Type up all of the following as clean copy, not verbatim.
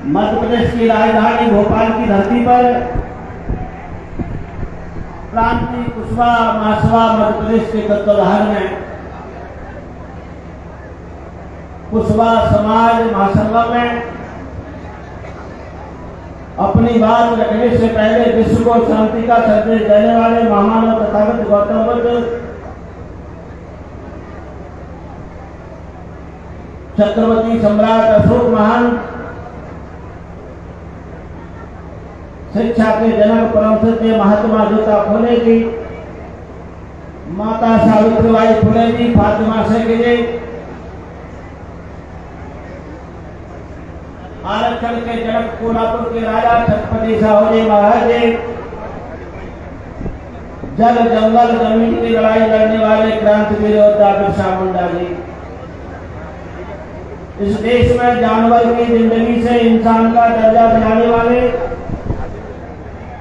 मध्य प्रदेश की राजधानी भोपाल की धरती पर क्रांति कुशवाहा महासभा मध्य प्रदेश के तत्वाधान में कुशवाहा समाज महासभा में अपनी बात रखने से पहले विश्व को शांति का संदेश देने वाले महामानव तथागत गौतम बुद्ध छत्रपति सम्राट अशोक महान शिक्षा के जनक परम सत्य महात्मा ज्योतिबा फुले जी, माता सावित्रीबाई फुले जी, फातिमा शेख जी, आरक्षण के जनक कोल्हापुर के राजा छत्रपति साहूजी महाराज जी, जल जंगल जमीन की लड़ाई लड़ने वाले क्रांतिवीर योद्धा बिरसा मुंडा जी, इस देश में जानवर की जिंदगी से इंसान का दर्जा बनाने वाले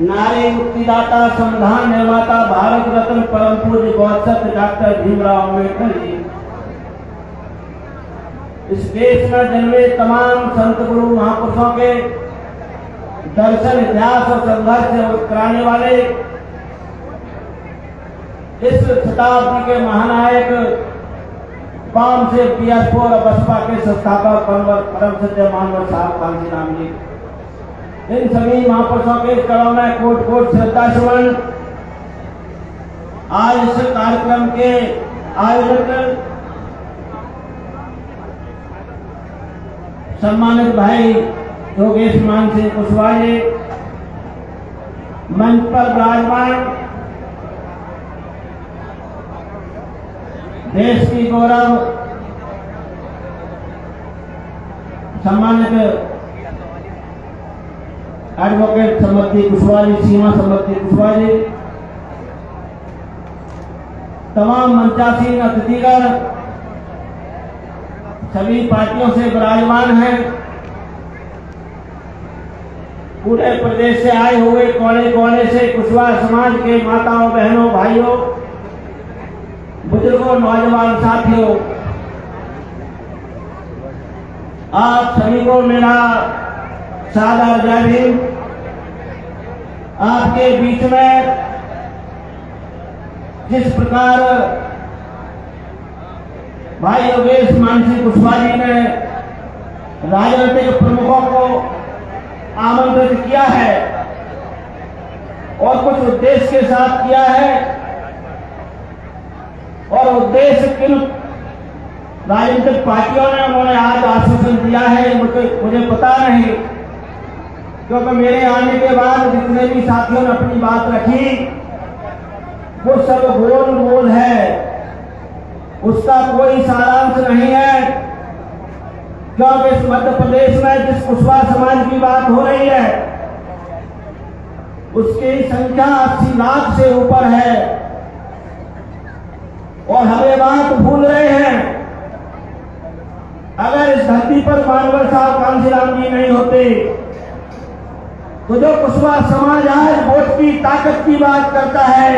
नारी मुक्तिदाता संविधान निर्माता भारत रत्न परम पूज्य गौरव डॉक्टर भीमराव अम्बेडकर जी, इस देश में जन्मे तमाम संत गुरु महापुरुषों के दर्शन इतिहास और संघर्ष से कराने वाले इस शताब्दी के महानायक पाम से PS4 और बसपा के संस्थापक परम सत्य मानव साहब कांशीराम जी, इन सभी महापुरुषों के करों में कोट कोट श्रद्धा सुमन। आज इस कार्यक्रम के आयोजक सम्मानित भाई योगेश मान सिंह कुशवाहा जी, मंच पर विराजमान देश की गौरव सम्मानित एडवोकेट समृद्धि कुशवाहा जी, सीमा समृद्धि कुशवाहा जी, तमाम मंचासीन अतिथिगण सभी पार्टियों से विराजमान हैं, पूरे प्रदेश से आए हुए कोने कोने से कुशवाहा समाज के माताओं बहनों भाइयों बुजुर्गों नौजवान साथियों, आप सभी को मेरा सादर जय भीम। आपके बीच में जिस प्रकार भाई योगेश मान सिंह कुशवाहा जी ने राजनीतिक प्रमुखों को आमंत्रित किया है और कुछ उद्देश्य के साथ किया है, और उद्देश्य किन राजनीतिक पार्टियों ने उन्होंने आज आश्वासन दिया है मुझे पता नहीं, क्योंकि मेरे आने के बाद जितने भी साथियों ने अपनी बात रखी वो सब गोल गोल है, उसका कोई सारांश नहीं है। क्योंकि इस मध्य प्रदेश में जिस कुशवाहा समाज की बात हो रही है उसकी संख्या 80 लाख से ऊपर है, और हमें बात भूल रहे हैं। अगर इस धरती पर मानवर साहब कांशीराम जी नहीं होते तो जो कुशवाहा समाज आज वोट की ताकत की बात करता है,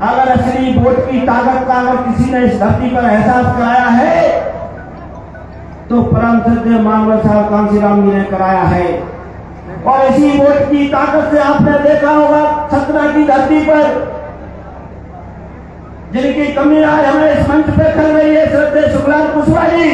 अगर असली वोट की ताकत का अगर किसी ने इस धरती पर एहसास कराया है तो परम सत्य मानव साहब कांशीराम जी ने कराया है। और इसी वोट की ताकत से आपने देखा होगा सतना की धरती पर जिनकी कमी आज हमें इस मंच पे कर रही है श्रद्धेय सुखलाल कुशवाहा जी,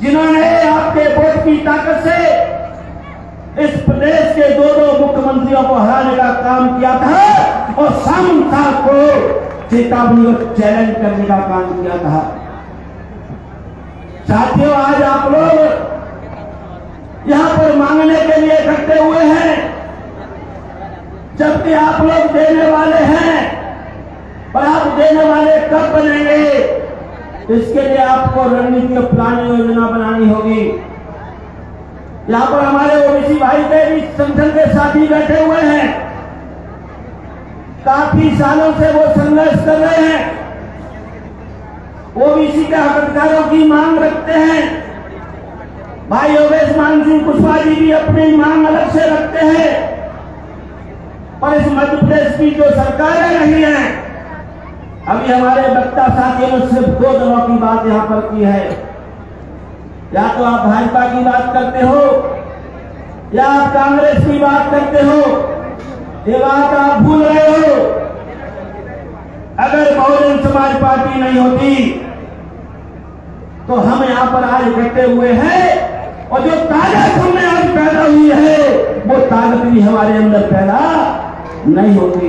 जिन्होंने आपके वोट की ताकत से इस प्रदेश के 2 मुख्यमंत्रियों को हराने का काम किया था और सामंत साहब को चेतावनी और चैलेंज करने का काम किया था। साथियों, आज आप लोग यहां पर मांगने के लिए इकट्ठे हुए हैं, जबकि आप लोग देने वाले हैं, पर आप देने वाले कब बनेंगे इसके लिए आपको रणनीति और प्लान योजना बनानी होगी। यहाँ पर हमारे ओबीसी भाई के भी संगठन के साथी बैठे हुए हैं, काफी सालों से वो संघर्ष कर रहे हैं, ओबीसी के हक अधिकारों की मांग रखते हैं। भाई योगेश मान सिंह कुशवाहा जी भी अपनी मांग अलग से रखते हैं, पर इस मध्य प्रदेश की जो सरकारें रही हैं अभी हमारे वक्ता साथियों ने सिर्फ 2 दलों की बात यहाँ पर की है। या तो आप भाजपा की बात करते हो या आप कांग्रेस की बात करते हो। ये बात आप भूल रहे हो। अगर बहुजन समाज पार्टी नहीं होती तो हम यहाँ पर आज इकट्ठे हुए हैं, और जो ताकत हमें आज पैदा हुई है वो ताकत भी हमारे अंदर पैदा नहीं होती।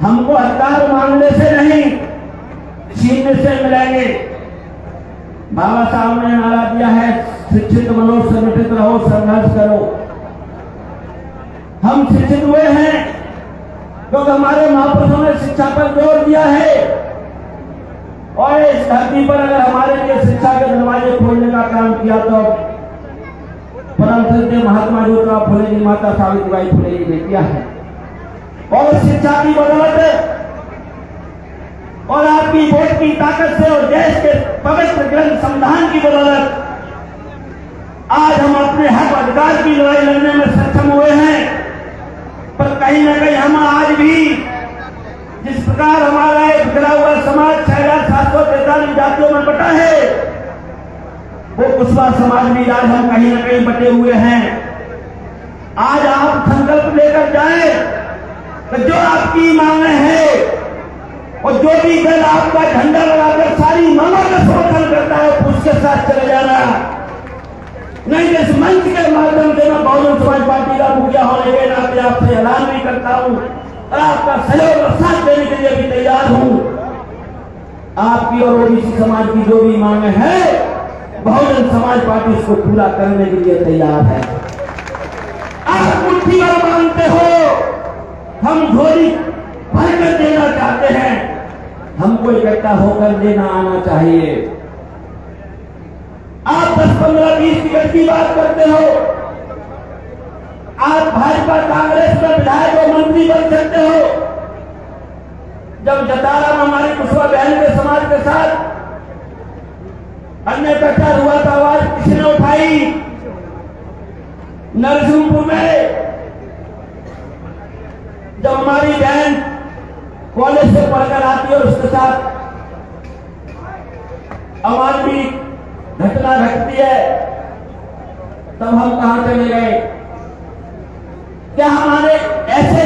हमको अधिकार मांगने से नहीं, छीनने से मिलेंगे। बाबा साहब ने नारा दिया है, शिक्षित बनो, संगठित रहो, संघर्ष करो। हम शिक्षित हुए हैं क्योंकि हमारे महापुरुषों ने शिक्षा पर जोर दिया है, और इस धरती पर अगर हमारे लिए शिक्षा के दरवाजे खोलने का काम किया तो परम पूज्य महात्मा ज्योतिराव फुले जी, माता सावित्रीबाई फुले जी ने किया है। और शिक्षा की बदौलत और आपकी वोट की ताकत से और देश के पवित्र ग्रंथ संविधान की बदौलत आज हम अपने हक अधिकार की लड़ाई लड़ने में सक्षम हुए हैं। पर कहीं न कहीं हम आज भी जिस प्रकार हमारा एक बिखरा हुआ समाज 6743 जातियों में बटा है, वो कुशवाहा समाज भी आज हम कहीं न कहीं बटे हुए हैं। आज आप संकल्प लेकर जाएं तो जो आपकी मांगे हैं और जो भी दल आपका झंडा लगाकर सारी मांगों का समर्थन करता है उसके साथ चले जाना। नहीं तो इस मंच के माध्यम से मैं बहुजन समाज पार्टी का मुखिया होने के नाते आपसे ऐलान भी करता हूं और आपका सहयोग और साथ देने के लिए भी तैयार हूं। आपकी और ओबीसी समाज की जो भी मांगे हैं, बहुजन समाज पार्टी उसको पूरा करने के लिए तैयार है। आप मुट्ठी भर मांगते हो, हम झोली भर कर देना चाहते हैं। हमको इकट्ठा होकर देना आना चाहिए। आप 10, 15, 20 टिकट की बात करते हो, आप भाजपा कांग्रेस में विधायक और मंत्री बन सकते हो। जब जतारा में हमारी कुशवाहा बहन के समाज के साथ अन्य प्रचार हुआ था, आवाज किसी ने उठाई। नरसिंहपुर में जब हमारी बहन कॉलेज से पढ़कर आती है और उसके साथ अमानवीय घटना घटती है, तब हम कहां चले गए? क्या हमारे ऐसे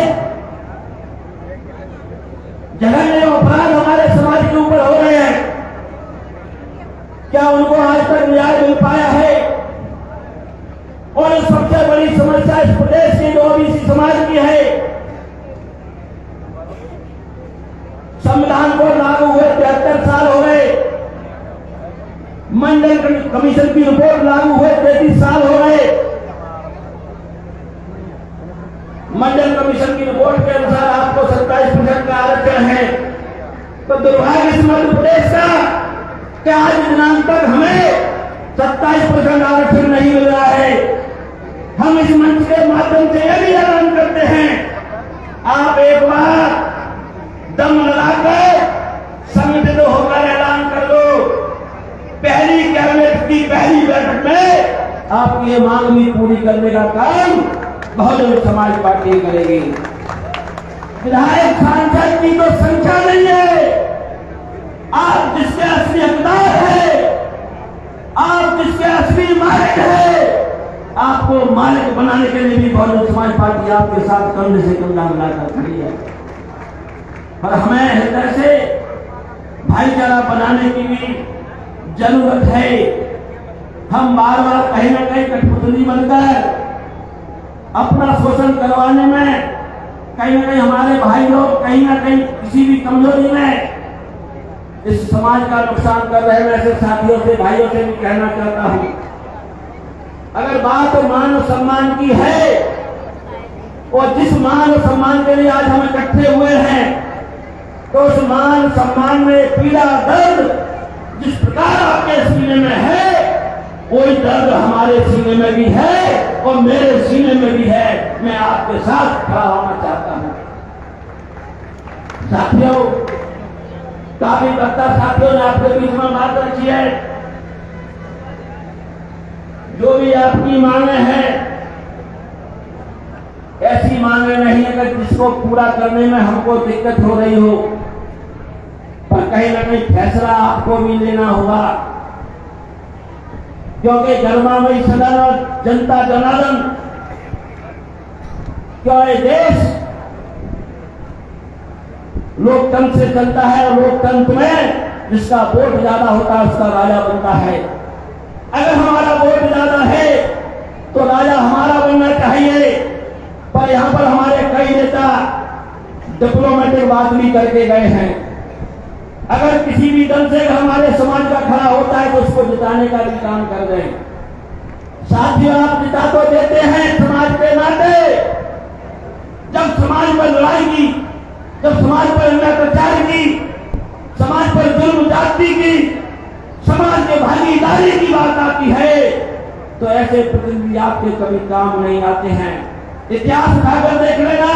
जघन्य अपराध हमारे समाज के ऊपर हो रहे हैं? क्या उनको आज तक न्याय मिल पाया है? और सबसे बड़ी समस्या इस प्रदेश के जो ओबीसी समाज की है, संविधान को लागू हुए 73 साल हो गए, मंडल कमीशन की रिपोर्ट लागू हुए 33 साल हो गए। मंडल कमीशन की रिपोर्ट के अनुसार आपको 27% का आरक्षण है, तो दुर्भाग्य इस मध्य प्रदेश का कि आज दिनांक तक हमें 27% आरक्षण नहीं मिल रहा है। हम इस मंच के माध्यम से यह भी ऐलान करते हैं, आप एक बार दम लगाकर संगठित होकर ऐलान कर दो। पहली कैबिनेट की पहली बैठक में आपकी ये मांग भी पूरी करने का काम बहुजन समाज पार्टी करेगी। विधायक सांसद की तो संख्या नहीं है, आप जिसके असली हकदार है, आप जिसके असली मालिक है, आपको मालिक बनाने के लिए भी बहुजन समाज पार्टी आपके साथ कंधे से कंधा मिलाकर खड़ी है। और हमें हृदय से भाईचारा बनाने की भी जरूरत है। हम बार बार कहीं ना कहीं कठपुतली बनकर अपना शोषण करवाने में, कहीं ना कहीं हमारे भाई लोग कहीं ना कहीं किसी भी कमजोरी में इस समाज का नुकसान कर रहे हैं। ऐसे साथियों से, भाइयों से भी कहना चाहता हूं, अगर बात मान और सम्मान की है और जिस मान और सम्मान के लिए आज हम इकट्ठे हुए हैं, तो उस मान सम्मान में पीड़ा दर्द जिस प्रकार आपके सीने में है, कोई दर्द हमारे सीने में भी है और मेरे सीने में भी है। मैं आपके साथ खड़ा होना चाहता हूं। साथियों, काफी वक्ता साथियों ने आपके बीच में बात रखी है। जो भी आपकी मांगे हैं, ऐसी मांगे नहीं है कि जिसको पूरा करने में हमको दिक्कत हो रही हो, पर कहीं ना कहीं फैसला आपको भी लेना होगा, क्योंकि गर्मामयी सदन और जनता जनार्दन, क्यों ये देश लोकतंत्र से चलता है और लोकतंत्र में जिसका वोट ज्यादा होता है उसका राजा बनता है। अगर हमारा वोट ज्यादा है तो राजा हमारा बनना चाहिए, पर यहां पर हमारे कई नेता डिप्लोमेटिक बात भी करके गए हैं। अगर किसी भी दल से हमारे समाज का खड़ा होता है तो उसको जिताने का भी काम कर दें। साथियों, आप जिता तो देते हैं समाज के नाते, जब समाज पर लड़ाई की, जब समाज पर अत्याचार की, समाज पर जुल्म जाति की, समाज के भागीदारी की बात आती है तो ऐसे प्रतिनिधि आपके कभी काम नहीं आते हैं। इतिहास उठाकर देख लेना,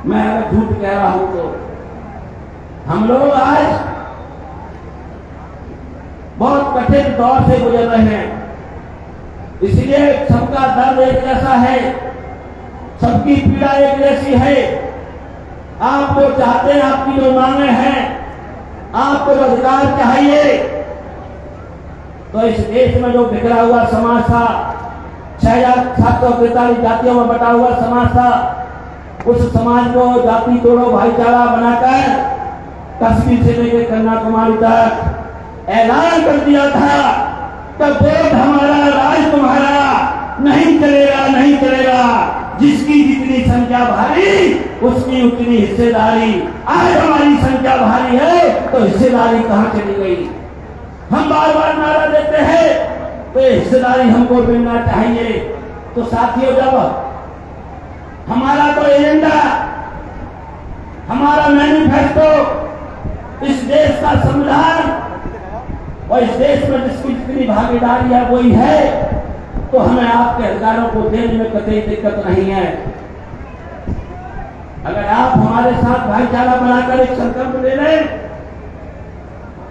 मैं अगर झूठ कह रहा हूं तो हम लोग आज बहुत कठिन दौर से गुजर रहे हैं, इसलिए सबका दर्द एक जैसा है, सबकी पीड़ा एक जैसी है। आप जो चाहते हैं, आपकी जो मांगे हैं, आपको जो अधिकार चाहिए, तो इस देश में जो बिखरा हुआ समाज था, 6,743 जातियों में बटा हुआ समाज था, उस समाज को जाति तोड़ो भाईचारा बनाकर कश्मीर से लेकर कन्याकुमारी तक ऐलान कर दिया था कि वोट हमारा, राज तुम्हारा, नहीं चलेगा, नहीं चलेगा। जिसकी जितनी संख्या भारी उसकी उतनी हिस्सेदारी। आज हमारी संख्या भारी है तो हिस्सेदारी कहां चली गई? हम बार बार नारा देते हैं तो हिस्सेदारी हमको मिलना चाहिए। तो साथियों, जब हमारा तो एजेंडा, हमारा मैनिफेस्टो, इस देश का संविधान और इस देश में जिसकी जितनी भागीदारी है वही है, तो हमें आपके अधिकारों को देने में कतई दिक्कत नहीं है। अगर आप हमारे साथ भाईचारा बनाकर एक संकल्प ले लें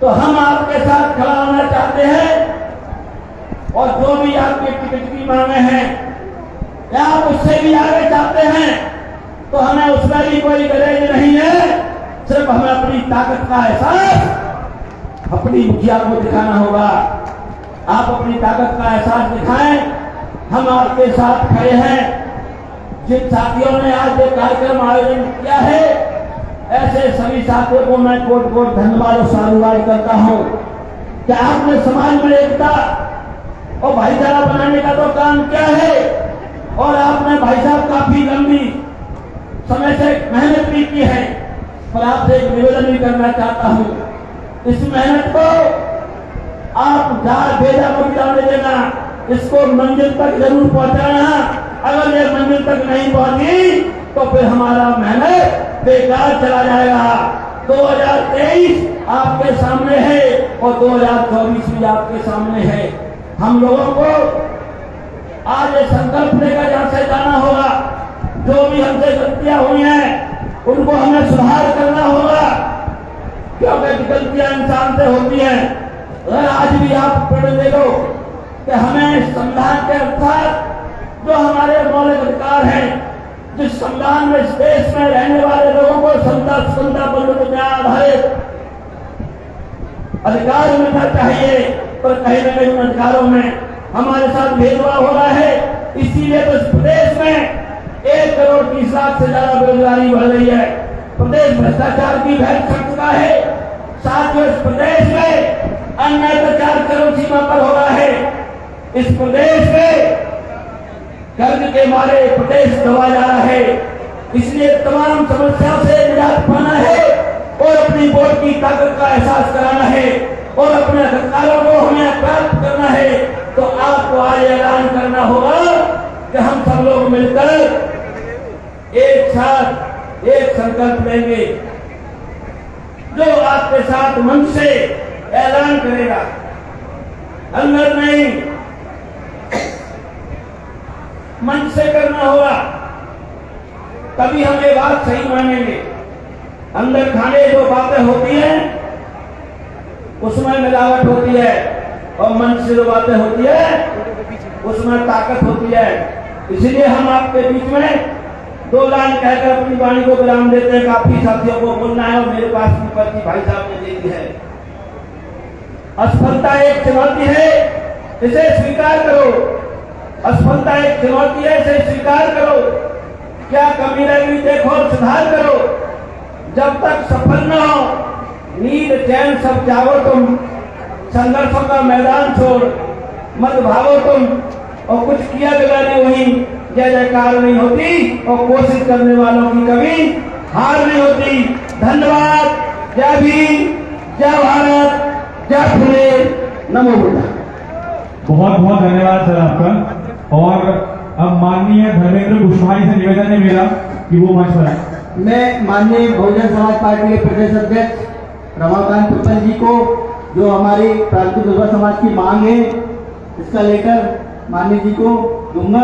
तो हम आपके साथ खड़ा होना चाहते हैं, और जो भी आपके टिकट की मांगे हैं या आप उससे भी आगे चाहते हैं तो हमें उसमें भी कोई गरज नहीं है। सिर्फ हमें अपनी ताकत का एहसास अपनी मुखिया को दिखाना होगा। आप अपनी ताकत का एहसास दिखाएं, हम आपके साथ खड़े हैं। जिन साथियों ने आज ये कार्यक्रम आयोजन किया है, ऐसे सभी साथियों को मैं कोट कोट धन्यवाद और साधुवाद करता हूं कि आपने समाज में एकता और भाईचारा बनाने का तो काम किया है, और आपने भाई साहब काफी लंबी समय से मेहनत भी की है। पर आपसे एक निवेदन भी करना चाहता हूं, इस मेहनत को आप बेजा मत जाने देना, इसको मंजिल तक जरूर पहुंचाना। अगर ये मंजिल तक नहीं पहुंची तो फिर हमारा मेहनत बेकार चला जाएगा। 2023 आपके सामने है और 2024 भी आपके सामने है। हम लोगों को आज ये संकल्प लेकर यहां से जाना होगा, जो भी हमसे गलतियां हुई हैं उनको हमें सुधार करना होगा, क्योंकि गलतियां इंसान से होती हैं। अगर आज भी आप प्रण ले लो कि हमें संविधान के अनुसार जो हमारे मौलिक अधिकार हैं, जिस संविधान में इस देश में रहने वाले लोगों को समता बंधुत्व में आधारित अधिकार मिलना चाहिए, पर कहीं न कहीं उन अधिकारों में हमारे साथ भेदभाव हो रहा है। इसीलिए तो इस प्रदेश में 1,30,00,000 से ज्यादा बेरोजगारी बढ़ रही है। प्रदेश भ्रष्टाचार की भैंस चढ़ चुका है। साथियों, इस प्रदेश में अन्याय अत्याचार चरम सीमा पर हो रहा है। इस प्रदेश में कर्ज के मारे प्रदेश दबा जा रहा है। इसलिए तमाम समस्याओं से निजात पाना है और अपनी वोट की ताकत का एहसास कराना है और अपने अधिकारों को हमें प्राप्त करना है। तो आपको आज ऐलान करना होगा कि हम सब लोग मिलकर एक साथ एक संकल्प लेंगे, जो आपके साथ मंच से ऐलान करेगा, अंदर नहीं मंच से करना होगा, तभी हम ये बात सही मानेंगे। अंदर खाने जो बातें होती हैं उसमें मिलावट होती है, और मंच से जो बातें होती है उसमें ताकत होती है। इसलिए हम आपके बीच में 2 लाइन कहकर अपनी वाणी को विराम देते हैं। काफी साथियों को बोलना है और मेरे पास की पर्ची भाई साहब ने दे दी है। असफलता एक चुनौती है, इसे स्वीकार करो। असफलता एक चुनौती है, इसे स्वीकार करो। क्या कमी रही देखो और सुधार करो। जब तक सफल न हो नींद चैन सब जाओ तुम, संघर्षों का मैदान छोड़ मत भागो तुम। और कुछ किया बिगाड़े वही जय जयकार नहीं होती और कोशिश करने वालों की कभी हार नहीं होती। धन्यवाद। जय भीम, जय भारत, जय फुले, नमो बुद्धा। बहुत बहुत धन्यवाद सर आपका। और अब माननीय धर्मेंद्र कुशवाहा से निवेदन है मेरा कि वो मंच पर आए। मैं माननीय बहुजन समाज पार्टी के प्रदेश अध्यक्ष रमाकांत पिप्पल जी को जो हमारी प्रांतीय दुर्गा समाज की मांग है इसका लेकर माननीय जी को दूंगा।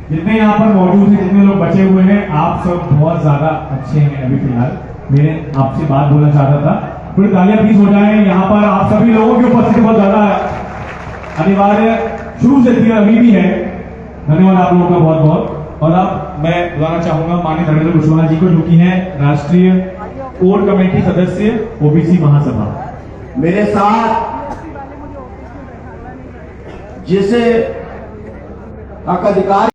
जितने यहाँ पर मौजूद हैं, जितने लोग बचे हुए हैं, आप सब बहुत ज्यादा अच्छे हैं। अभी फिलहाल मैंने आपसे बात बोलना चाहता था, थोड़ी तालियां प्लीज हो जाए। यहाँ पर आप सभी लोगों की उपस्थिति बहुत ज्यादा अनिवार्य शुरू से थी, अभी भी है। धन्यवाद आप लोगों का बहुत बहुत। और अब मैं बुलाना चाहूंगा माननीय धर्मेंद्र कुशवाहा जी को, जो कि है राष्ट्रीय कोर कमेटी सदस्य ओबीसी महासभा। मेरे साथ जिसे हक अधिकार